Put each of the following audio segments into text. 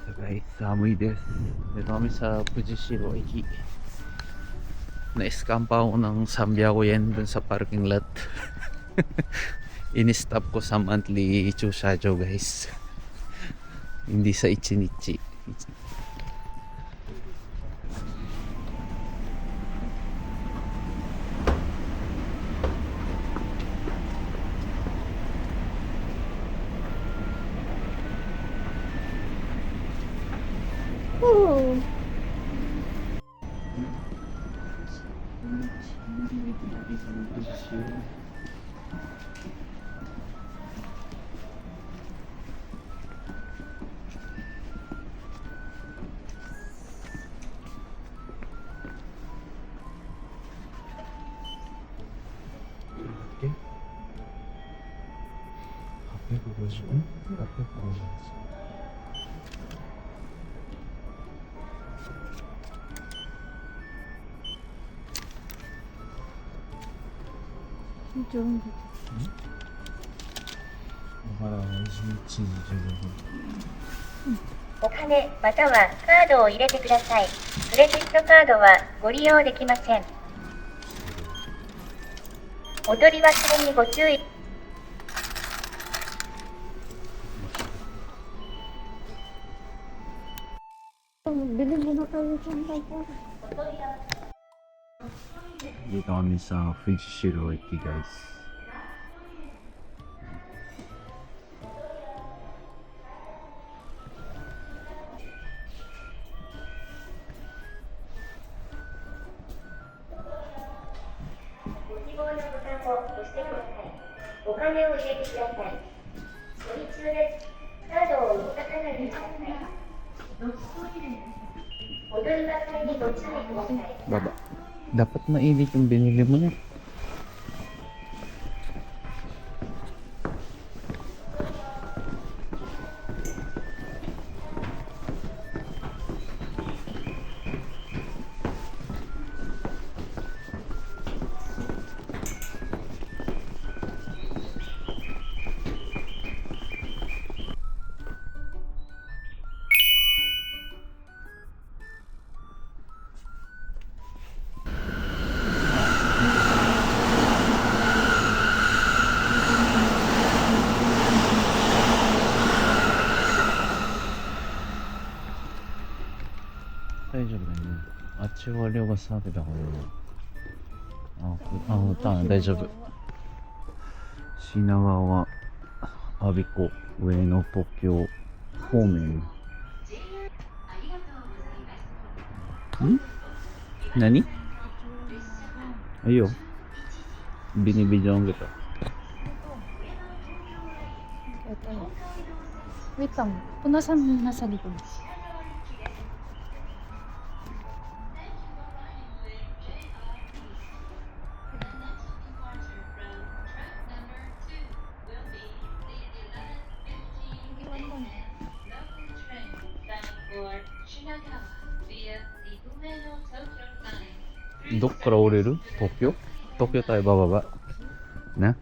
Guys, amoy des. Dito kami sa Fujishiro Iki. Na-scam pa ako ng Sambiako yen dun sa parking lot. In-stop ko sa monthly Chushajo guys. Hindi sa Ichinichi. Okay. 850円 ?850円。お金またはカードを入れてください。クレジットカードはご利用できません。お取り忘れにご注意。Dito kami sa Fujishiro Iki guys.お金を入れてください。お利中です。カードを動かさないでください。お取り忘れにご注意ください。 Baba. Dapat mainit yung binili mo na. 다이저브네. 아치와료가 사비다 걸려. 다이저브. 시나가와 아비코 우에노 도쿄 호멘. 응? 나니? Ayo. Binibidyoan kita. Wait lang. Punasan mo nasa likod. Doこから降りる？東京？東京タイバババ。ね？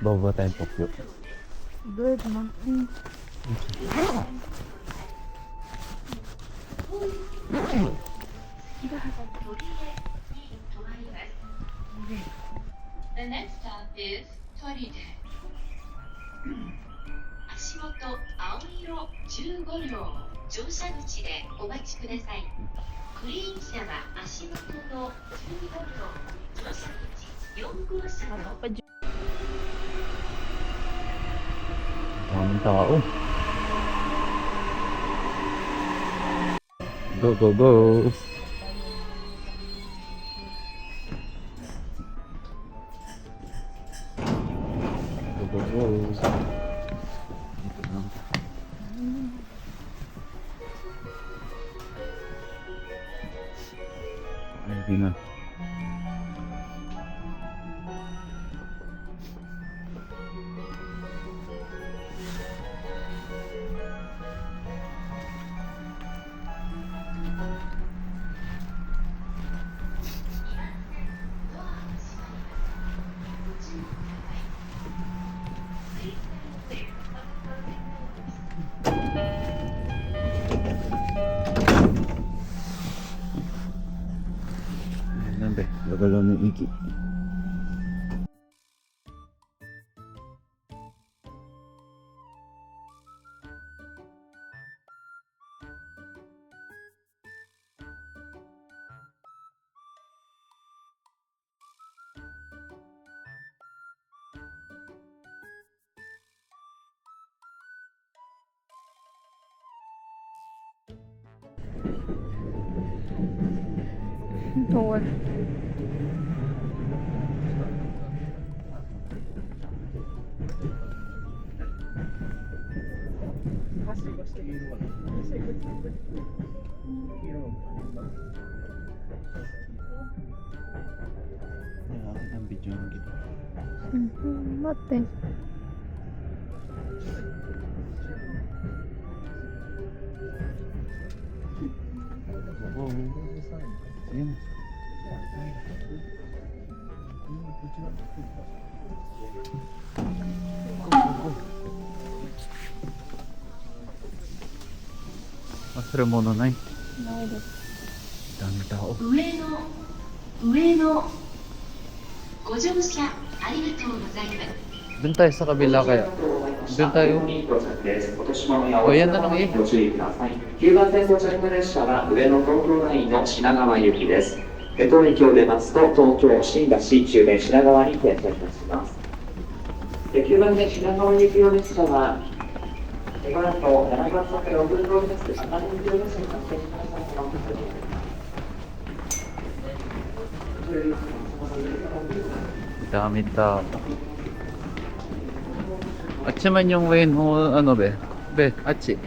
バババタイ東京。Good man. The next stop is Toride. 足元青色15両乗車口でお待ちください。グリーン車は足元の15両乗車口4号車の Daming tao. Go, go, go. Go, go, go. Dito na. Ay, di na. Gagalaw ng iki. Tawad. Akin ang video ng gito. Mate. Oo. Ayan. Masara mo na na eh. Dami tao. 上のご乗車ありがとうございます。 Doon tayo sa kabila kaya. Doon tayo. O yan na lang eh. ご注意ください。9番線到着列車は上野東京ラインの品川行きです。当駅を出ますと東京新橋中名品川に停車いたします。9番線品川行きの列車はこの後7番線から6分通りです。赤い行きの列車に発生しましたので Dami tao. At naman yung way no, ano be? Be, atsi.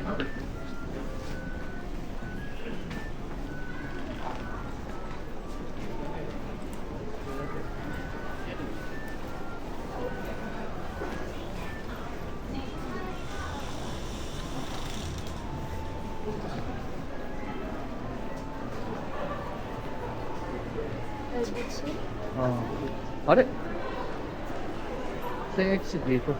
Are? Sa exit dito.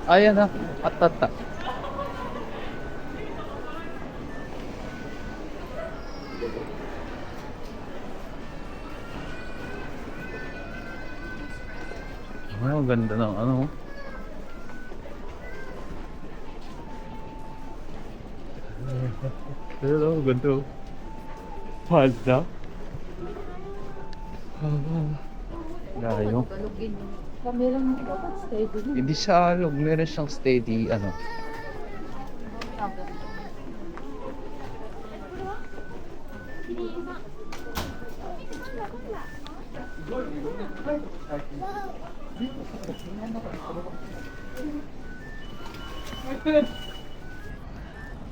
Ayan na, atata. Ang ganda ng ano. Hello, ganda. Palda. Layo. Meron mo dapat steady. Hindi siya alog, meron siyang steady, ano.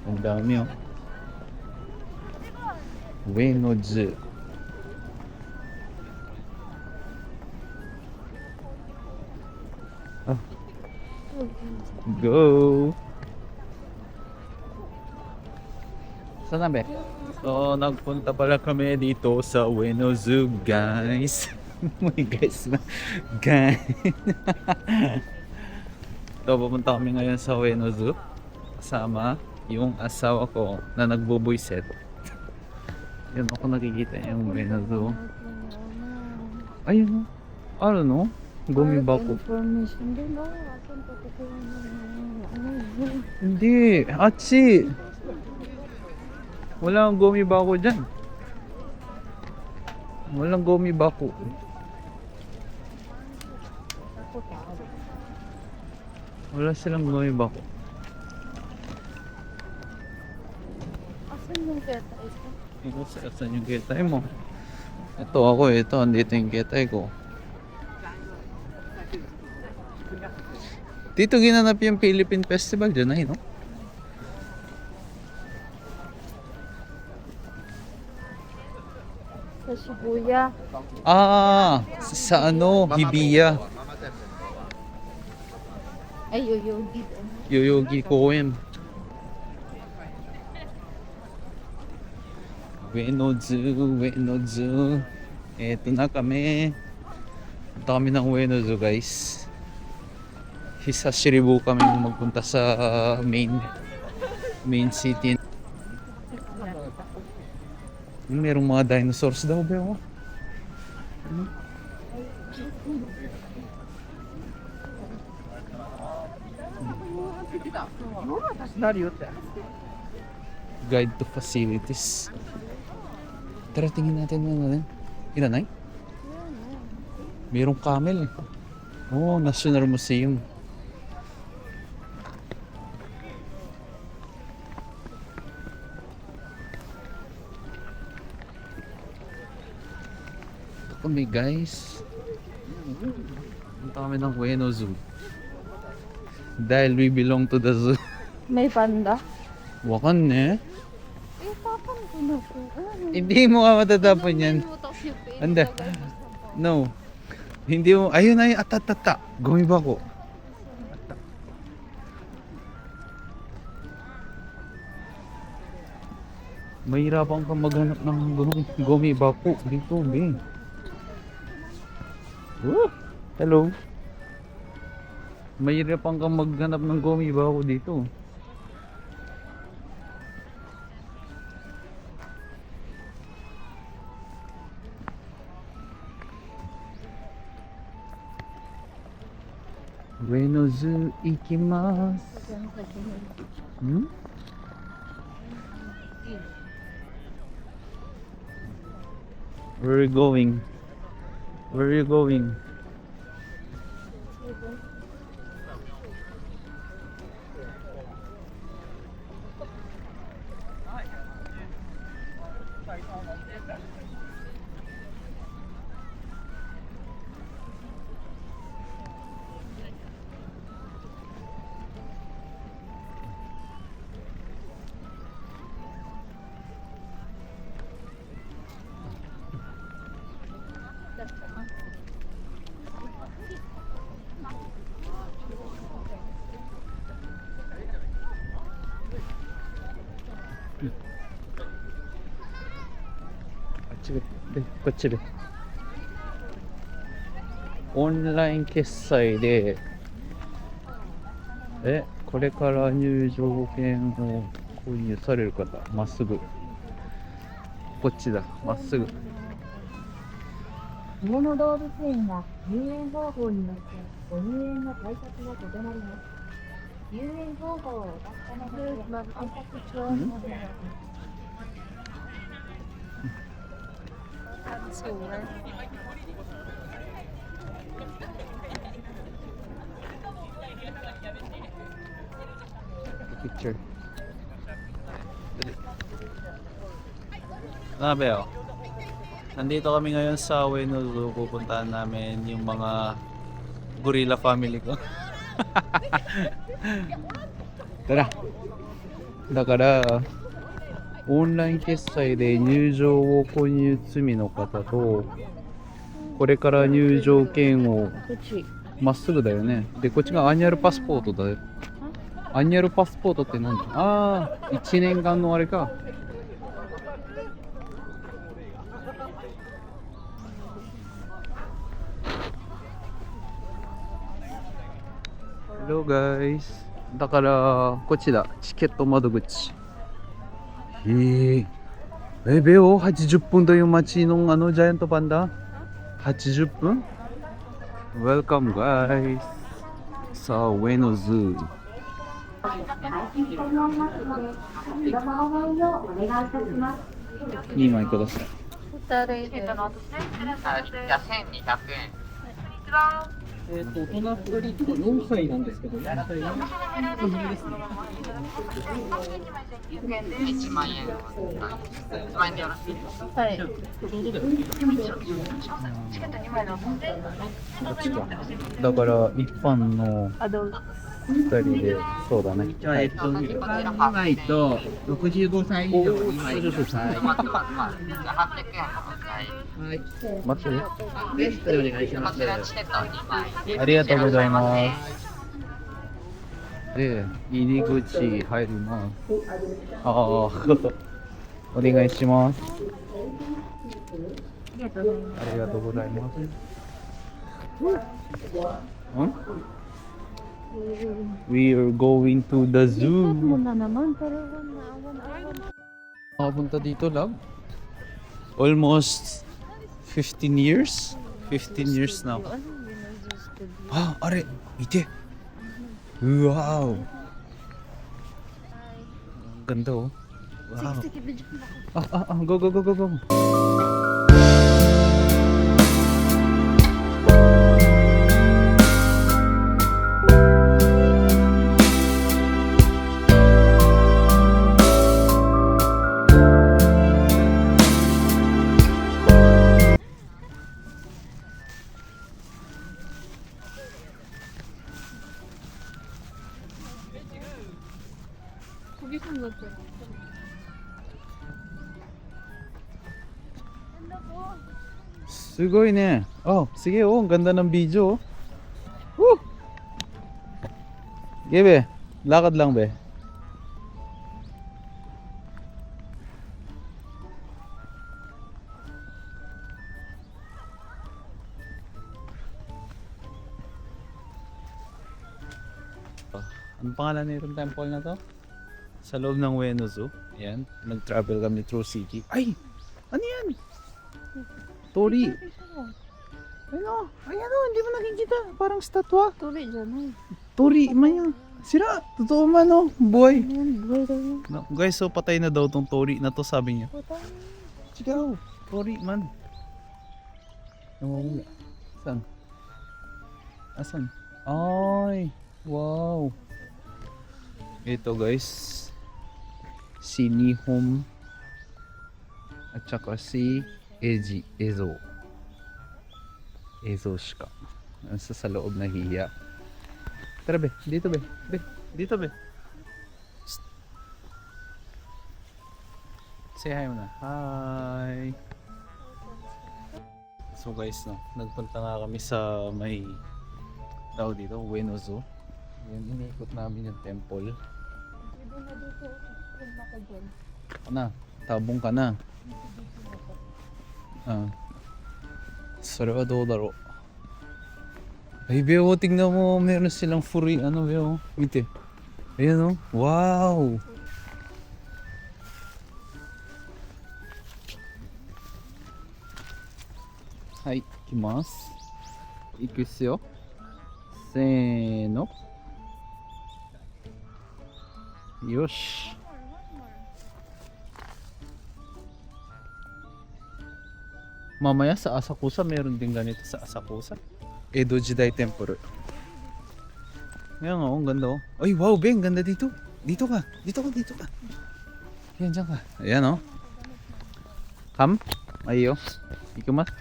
Ang dami oh. Uenozu. Ah. Go! Saan na be? So, nagpunta pala kami dito sa Uenozu, guys. May guys na. Guys. So, pupunta kami ngayon sa Uenozu. Kasama yung asawa ko na nagbo-boyset. Yan ako nakikita yung Uenozu. Ayun o. Ano no? Gumibako. Information din o. Asan patutuwa na. Hindi. Atsi. Walang gumibako dyan. Walang gumibako. Wala silang gumibako. Asan yung keta ito? Ito saan yung getay mo? Ito ako eh. Ito, andito yung getay ko. Dito ginanap yung Philippine Festival dyan ay, no? Sa Shibuya. Ah! Sa ano? Hibiya. Ay, Yoyogi. Yoyogi Koen. Uenozu, Uenozu. Eto na kami. Punta kami ng Uenozu, guys. Hisashiribu kami magpunta sa main. Main city. Merong mga dinosaurs daw, Beo. Guide to facilities. Tara, tingin natin ano yan. Ilanay? Merong camel. Oh, National Museum. Ito kami guys. Punta kami ng Ueno Zoo. Dahil we belong to the zoo. May panda. Wakan eh. Tapon ko na po. Hindi mo nga matatapon yan. Anda. No. Hindi mo. Ayun na yung atatata. Gumiba ko. Mahirapan ka maghanap ng gumiba ko. Dito, Bing. Hello. Mahirapan ka maghanap ng gumiba ko dito. Ueno Zoo ikimasu. Hmm? Where are you going? Where are you going? 네, こっちでオンライン決済でこれから入場券を購入される方まっすぐこっちだまっすぐ上野動物園は入園方法によってご入園の対策が異なります。入園方法をお確かめの上検索表をお願いします。picture. Beo. Nandito kami ngayon sa Ueno Zoo. Pupuntahan namin yung mga gorilla family ko. Tara. だからオンライン決済で入場を購入済みの方とこれから入場券をまっすぐだよね。でこっちがアニュアルパスポートだよ。アニュアルパスポートって何だ。ああ1年間のあれか。Hello guys. だからこっちだチケット窓口。ベオ80分という街のあのジャイアントパンダ80分 Welcome guys さあ上野ズー2枚ください2人でじゃあ1200円。大人2人と4歳なんですけど、4歳無理ですね。1万円。1万円でよろしいですか。はいちょうどだよ。チケット2枚の分で。こっちかだから一般のあどうぞ2人でそうだねじゃあ2枚と65歳以上2枚ください。じゃあ800円お使い。はい。待ってねレストでお願いします。こちらチケット2枚。ありがとうございますで入り口入りますああお願いしますありがとうございますありがとうございます。ん？ We are going to the zoo. Muna naman, pero naawan-awan. Nakapunta dito, love. Almost 15 years. 15 years now. Ah, are, ite. Wow. Ang ganda oh. Wow. Go, go, go, go, go. 거기서 먹자. Sugoi ne. Oh, sige oh, ang ganda ng video oh. Woo! Gebe, lakad lang be. Ano pangalan nitong temple na to? Sa loob ng Ueno Zoo. Ayan, nag-travel kami through city. Ay! Ano yan? Tori. Ano? Ayan o, hindi mo nakikita. Parang statwa. Tuloy dyan. Tori, man sira. Totoo man o. Buhay. Ayan, buhay daw yun. No, guys, so patay na daw tong Tori na to, sabi niya. Patay. Sigaw. Tori man. Namawala. Saan? Asan? Ay. Wow. Ito guys. Si Nihom. At saka si Ezo. Ezo shika. Nasa sa loob nahihiya. Tara be, dito be. Dito be. Psst. Say hi muna. Hi. So guys, no, nagpunta nga kami sa may tao dito, Ueno Zoo. Yan, iniikot namin yung temple. Pwede na dito. Pwede na ka dyan. Na, tabong ka na. Ah. それはどうだろう。Ay, Beo, tingnan mo, meron silang furry, ano, Beo, mite. Ayan, oh, wow! Hai, ikimasu. Iku desu yo. Se no. Yoshi. Mamaya sa Asakusa, meron din ganito sa Asakusa. Edo Jidai Temple. Ngayon nga, ang ganda oh. Ay, wow, Ben, ganda dito. Dito ka. Yan, dyan ka. Ayan oh. Come. Ayo. Ikumat.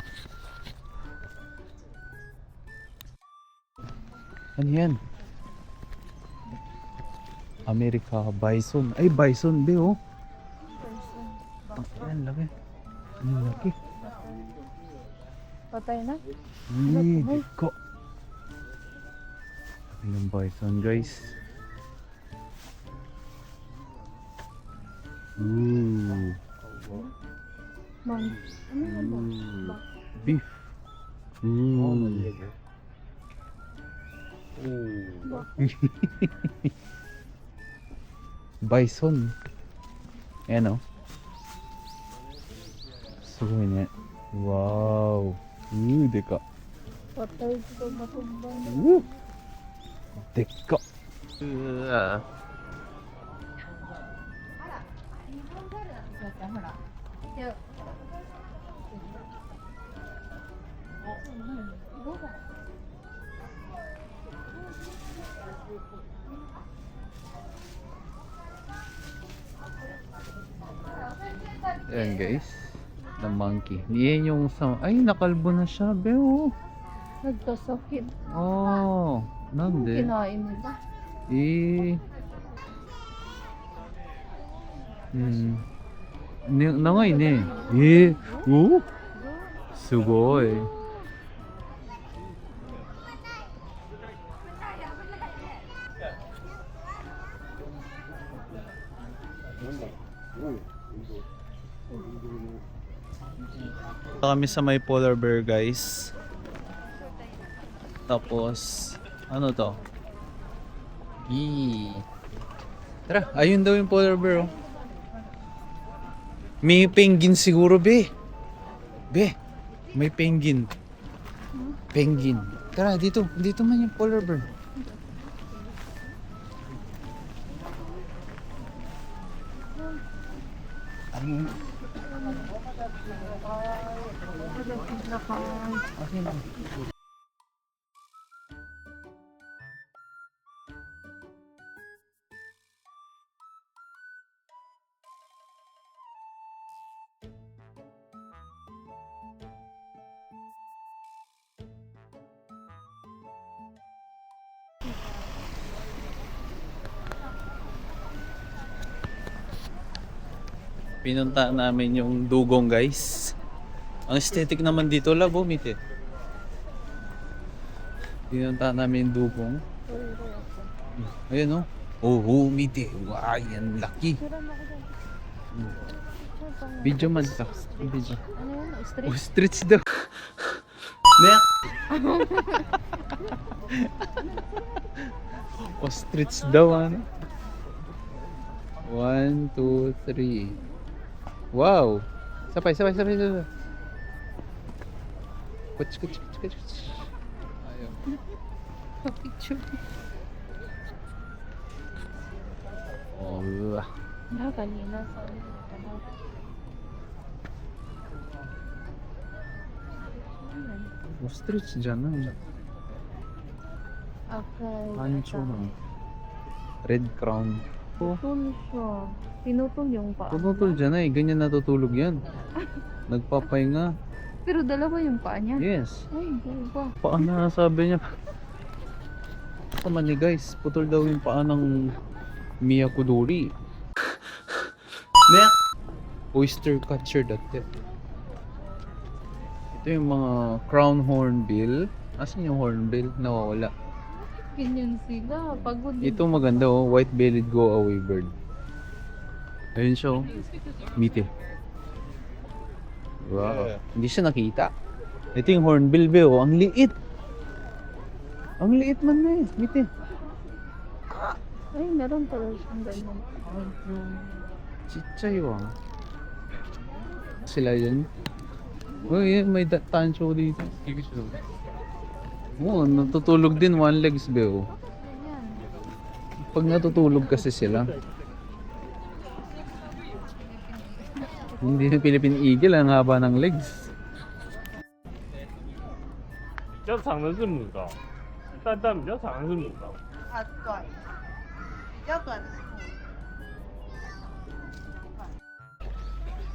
Ano yan? America Bison. Ay, Bison, be oh. Ayan, laki. Ang laki. Patay na? Ay, diko. Ayan, Bison, guys. Ooh. Mang. Ano yan ba? Ooh. Beef. Ooh. Bison. Ayan o. Sugoi ne. Wow. Deka. Patay dito matumbang. Deka. Ayan guys, the monkey. Yan yung sa... Ay, nakalbo na siya, beo. Nagkasakit. Oh, nande? Kinain nila. Eh. Nangay ne. Eh. Oh. Sugoi. Kami sa may polar bear guys. Tapos ano to? Yee. Tara, ayun daw yung polar bear, oh. May penguin siguro, be. Be, may penguin. Penguin. Tara, dito. Dito man yung polar bear. Ayun. Okay na. Pinunta namin yung dugong, guys. Ang aesthetic naman dito, labo, mite. Pinunta namin yung dugong. Ayan, oh. Oh, mite. Wow, yan, laki. Video man sa. Video. Ano yun? Ostrich daw. Nek! Ostrich daw, ano? 1, 2, 3. Wow! Sabay. Kuch. Ayaw. Picture. Oh, Kanina sa ostrich dyan, ah. Okay. Pancho na. Red crown. Oh, Tutol siya. Tinutol yung paa. tututol dyan eh. Ganyan natutulog yan. Nagpapahinga. Pero dalawa yung paa niya. Yes. Ay, dalawa. Paano nasabi niya? Tama ni guys, putol daw yung paa ng Mia Kuduri. Nek! Oyster catcher dati. Ito yung mga crown hornbill. Asan yung hornbill? Nawawala. Ganyan sila. Pagod. Ito maganda, oh, white-bellied go-away bird. Ayun siya, oh. Mite. Wow. Hindi siya nakita. Ito yung hornbill, be, oh. Ang liit. Ang liit man na eh. Mite. Ay, meron pala siyang ganyan. Chichay, oh. Sila yun. Oh, yeah, may tancho dito. Oh, natutulog din one legs, be, oh. Ayan. Pag natutulog kasi sila. Hindi na Philippine Eagle, ang haba ng legs. 比较长的是母的，蛋比较长的是母的。啊，短，比较短的是母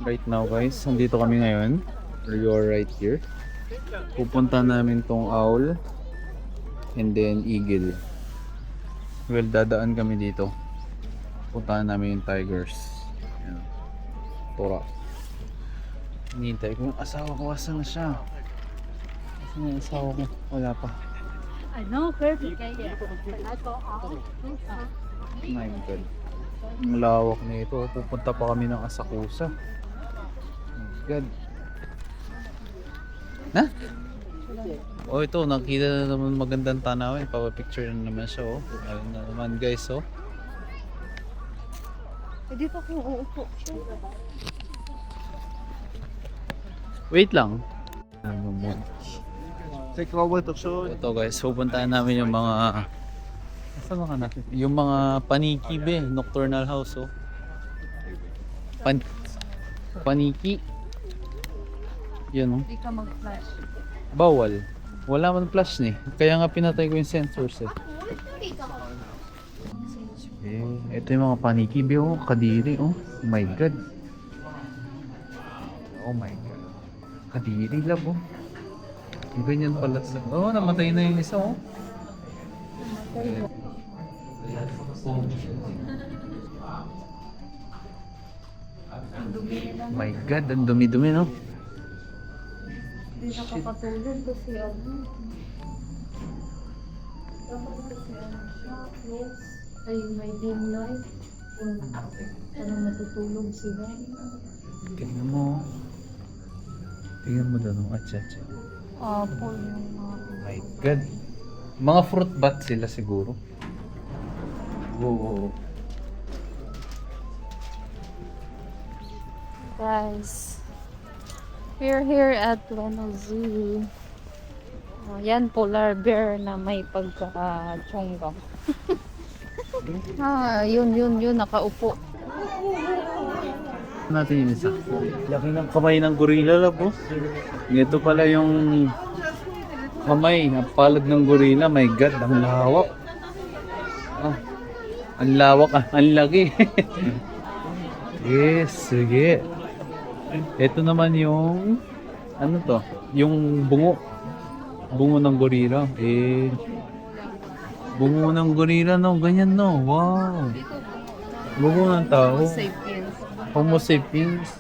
的。 Right now guys, nandito kami ngayon. You're right here. Pupunta namin tong owl and then eagle. Well, dadaan kami dito. Puntahan namin yung tigers. Ayan. Tora. Hinihintay ko yung asawa ko. Asan na siya? Asan na yung asawa ko? Wala pa. Ano? Perfect kaya. My God. Ang lawak na ito. Pupunta pa kami ng Asakusa. My God. Ha? Oh, ito. Nakita na naman magandang tanawin. Papapicture na naman siya. Oh. Ayun na naman guys. Oh. Eh, dito ako uupo. Wait lang. Ano mo? Ito guys. Pupuntahan namin yung mga... Saan mga natin? Yung mga paniki be. Nocturnal house. Oh. Paniki. Yan oh. Hindi ka mag-flash. Bawal. Wala man flash ni. Kaya nga pinatay ko yung sensors eh. Ito yung mga paniki be oh. Kadiri oh. Oh my God. Oh my God. Kadiri lab oh. Ganyan pala sila. Oh, namatay na yung isa oh. Oh my God, ang dumi-dumi no? Hindi nakakatulog kasi ano. Dapat kasi ano siya, close. Ay, may dim light. Yung parang matutulog sila. Tingnan mo. Tingnan mo doon, atcha. Apple yung mga. Oh my God. Mga fruit bat sila siguro. Oo. Guys, we're here at Ueno Zoo. Oh, yan, polar bear na may pagka-chongga. Yun, nakaupo. Natin yung isa. Laki ng kamay ng gorilla, labo. Ito pala yung kamay, ang palad ng gorilla. My God, ang lawak. Ah, ang lawak, ang laki. Yes, sige. Ito naman yung, ano to? Yung bungo. Bungo ng gorilla. Bungo ng gorilla, no? Ganyan, no? Wow. Bungo ng tao. Homo sapiens.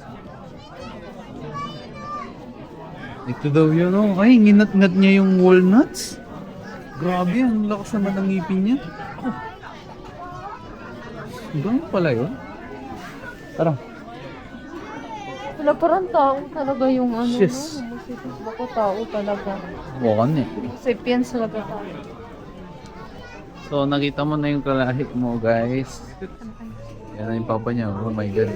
Ito daw yun, no? Ay, nginat-ngat niya yung walnuts. Grabe, ang lakas naman ng ngipin niya. Ganun pala yun? Tara. Wala, parang tao talaga yung ano, Yes. no? Baka tao talaga. Bukan eh. Sapiens talaga tao. So, nakita mo na yung kalahit mo, guys. Yan na yung papa niya. Oh my God.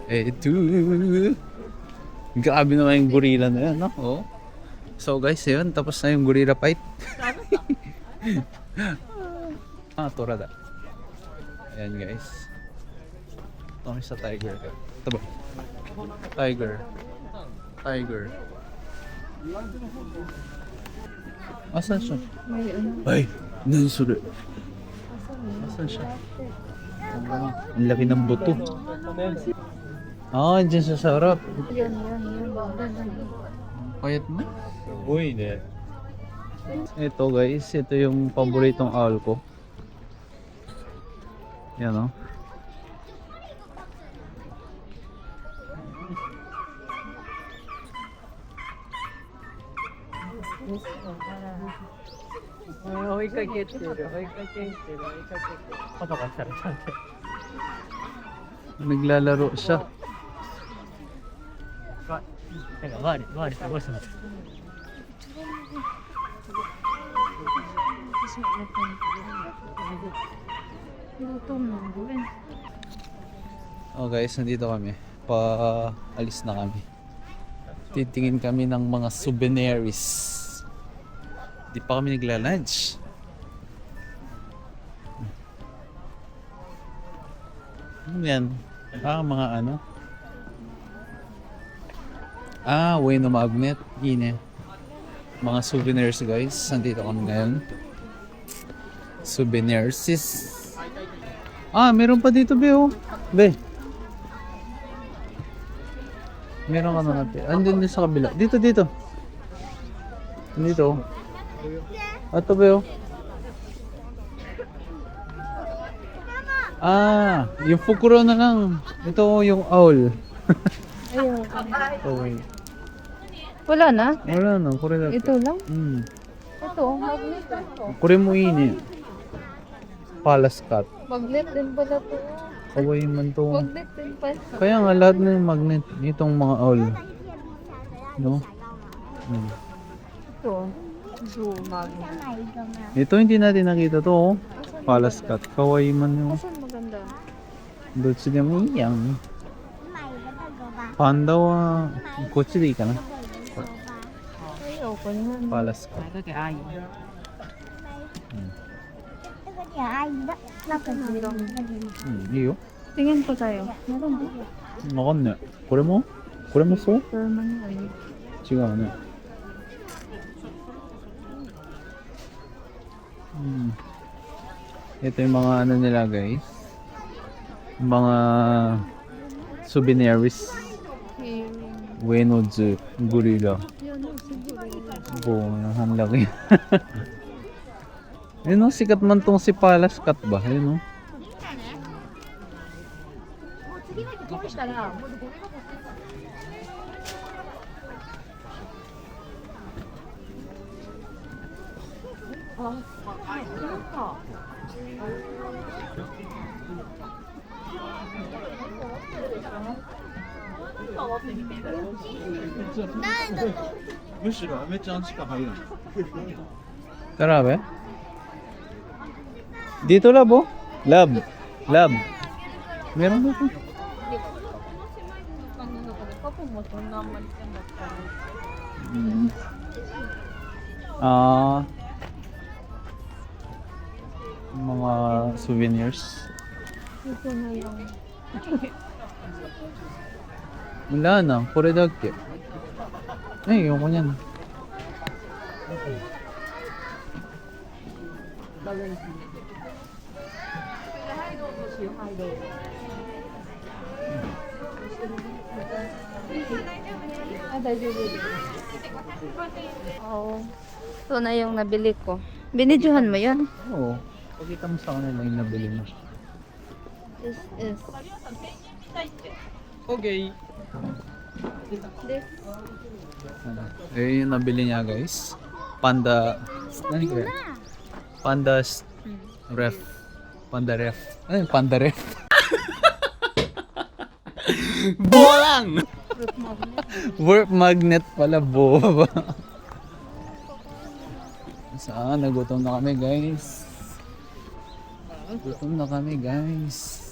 Ito. Grabe naman yung gorilla na yan, no? Oh. So guys, yun. Tapos na yung gorilla fight. Torada. Ayan guys. Ito kami sa tiger. Ito ba? Tiger. Asan siya? Ay! Nansuri. Asan siya? Ang laki ng buto. Dyan sa harap. Yan. Quiet mo? Uy, ne. Ito guys, ito yung paboritong owl ko. Yan o. Naglalaro siya. Oh guys, nandito kami. Paalis na kami. Titingin kami ng mga souvenirs. Di pa kami nagla-lunch. Ano yan? Mga ano? Ueno magnet. Ine. Mga souvenirs guys. Nandito kami ngayon. Souvenirs. Meron pa dito, Be, oh. Be. Meron ka na natin. Andun din sa kabila. Dito. Dito, oh. Ito, Be, oh. Yung fukuro na lang. Ito, yung owl. Ayun. Okay. Wala na? Wala na, kore na. Ito lang? Ito, Hmm. magnet din to. Kore mo ini. Palace cat. Magnet din pala to. Kawaii man to. Magnet din pala. Kaya nga lahat ng magnet itong mga owl. No? Ito. Zoo magnet. Ito hindi natin nakita to, oh. Palace cat. Kawaii man yung Asan maganda? Dutsu de mo iyang. Panda wa kochi de ii ka na. Ay, okay na. Palace cat. Iyo. Tingin po tayo. Meron ba? わかんない。これもそう？ Perman ay. 違うね。Ito yung mga ano nila guys. Mga souvenirs. Ueno Zoo Gorilla. Ang laki. Yun o, sikat man tong si Palace Cat ba? Yun o. きなき恋したら、もうゴミ箱あ、なんか。むしろアメちゃんしか入らない。 Tara ba? Dito lab oh. Lab. Lab. Meron ba ito? 過去もそんなあんまりせんだったら。 Ah. Mga souvenirs. Ito na yung Wala na. Kore daっけ? Ay, yung kanyan. Ah, daijoubu desu. Oo. Ito na yung nabili ko. Binidyohan mo yun? Oo. Pakita mo sa kanila yung nabili mo. This is Okay. this. Eh, yung nabili niya guys. Panda. Ano yung Panda ref. Panda ref. Ano yung panda ref? Bolang! Warp magnet pala, boba. Saan? Nagutom na kami guys. Gutom na kami guys.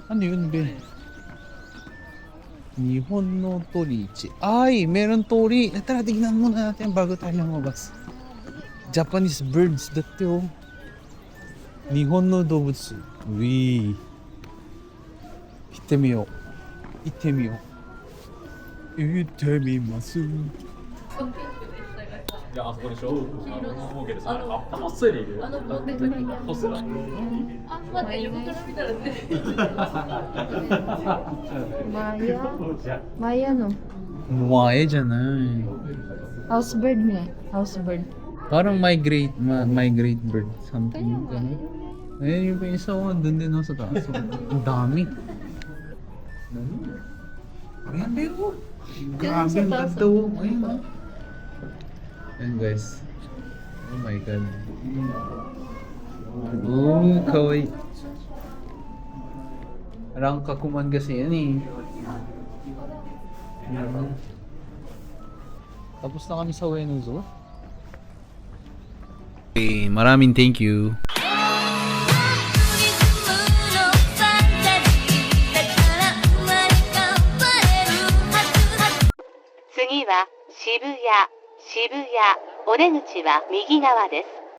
Ano yun be? Nihon no toriichi. Ay! Meron tori! Tara, tignan muna natin bago tayo lumabas. Japanese birds. Dati oh. Nihon no dobutsu. Wee. Itemiyo. Itemiyo. Itemimasu. いや、あそこでしょ思うけどさ、あ、ホスリいるホスラあ、待って、横から見たらね。Maya no. Muae dyan ay. House bird niya. House bird. Parang migrate bird. Something yung gano'n. Ayun yung pa isa ko. Doon din ako sa taas. Ang dami. Ayan, pero. Grabe ang ganda oh. Ayun. Ayan guys. Oh my god. Oh, kawaii. Parang kakuman kasi yan eh. Tapos na kami sa Ueno Zoo. Okay, maraming thank you. 次は渋谷。お出口は右側です。